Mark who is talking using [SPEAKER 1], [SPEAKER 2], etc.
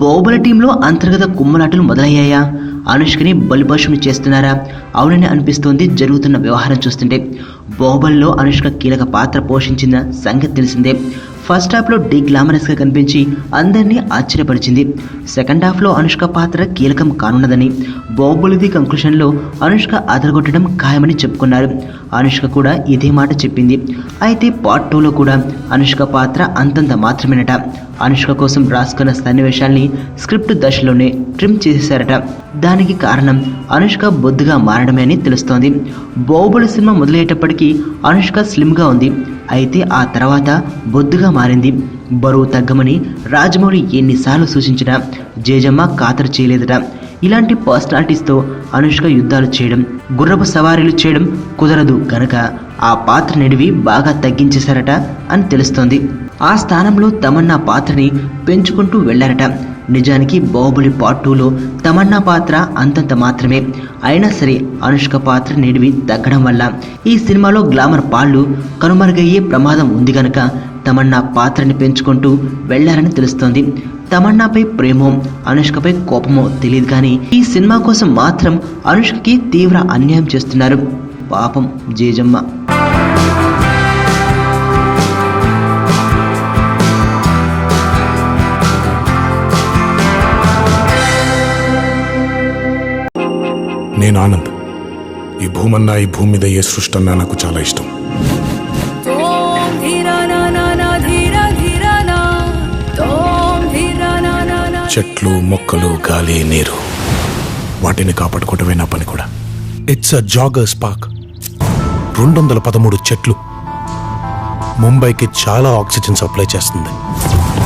[SPEAKER 1] బాహుబలి టీంలో అంతర్గత కుమ్మలాటలు మొదలయ్యాయా? అనుష్కని బలిపశువుని చేస్తున్నారా? అవునని అనిపిస్తోంది జరుగుతున్న వ్యవహారం చూస్తుంటే. బాహుబలిలో అనుష్క కీలక పాత్ర పోషించిన సంగతి తెలిసిందే. ఫస్ట్ హాఫ్లో గ్లామరస్గా కనిపించి అందరినీ ఆశ్చర్యపరిచింది. సెకండ్ హాఫ్లో అనుష్క పాత్ర కీలకం కానున్నదని, బాహుబలిది కంక్లూషన్లో అనుష్క అదరగొట్టడం ఖాయమని చెప్పుకున్నారు. అనుష్క కూడా ఇదే మాట చెప్పింది. అయితే పార్ట్ 2లో కూడా అనుష్క పాత్ర అంతంత మాత్రమేనట. అనుష్క కోసం రాసుకున్న సన్నివేశాల్ని స్క్రిప్ట్ దశలోనే ట్రిమ్ చేసేశారట. దానికి కారణం అనుష్క బొద్దుగా మారడమే అని తెలుస్తోంది. బాహుబలి సినిమా మొదలయ్యేటప్పటికీ అనుష్క స్లిమ్గా ఉంది. అయితే ఆ తర్వాత బొద్దుగా మారింది. బరువు తగ్గమని రాజమౌళి ఎన్నిసార్లు సూచించినా జేజమ్మ ఖాతరు చేయలేదట. ఇలాంటి పర్సనాలిటీస్తో అనుష్క యుద్ధాలు చేయడం, గుర్రపు సవారీలు చేయడం కుదరదు కనుక ఆ పాత్ర నిడివి బాగా తగ్గించేశారట అని తెలుస్తోంది. ఆ స్థానంలో తమన్నా పాత్రని పెంచుకుంటూ వెళ్లారట. నిజానికి బాహుబలి పార్ట్ 2లో తమన్నా పాత్ర అంతంత మాత్రమే. అయినా సరే అనుష్క పాత్ర నిడివి తగ్గడం వల్ల ఈ సినిమాలో గ్లామర్ పాళ్ళు కనుమరుగయ్యే ప్రమాదం ఉంది కనుక తమన్నా పాత్రని పెంచుకుంటూ వెళ్లారని తెలుస్తోంది. తమన్నాపై ప్రేమో అనుష్కపై కోపమో తెలియదు కానీ ఈ సినిమా కోసం మాత్రం అనుష్కకి తీవ్ర అన్యాయం చేస్తున్నారు. పాపం జేజమ్మ.
[SPEAKER 2] నేను ఆనంద్. ఈ భూమన్నా, ఈ భూమి మీద ఏ సృష్టి అన్నా నాకు చాలా ఇష్టం. చెట్లు, మొక్కలు, గాలి, నీరు, వాటిని కాపాడుకోవటమే నా పని కూడా. It's a joggers park. 213 చెట్లు ముంబైకి చాలా ఆక్సిజన్ సప్లై చేస్తుంది.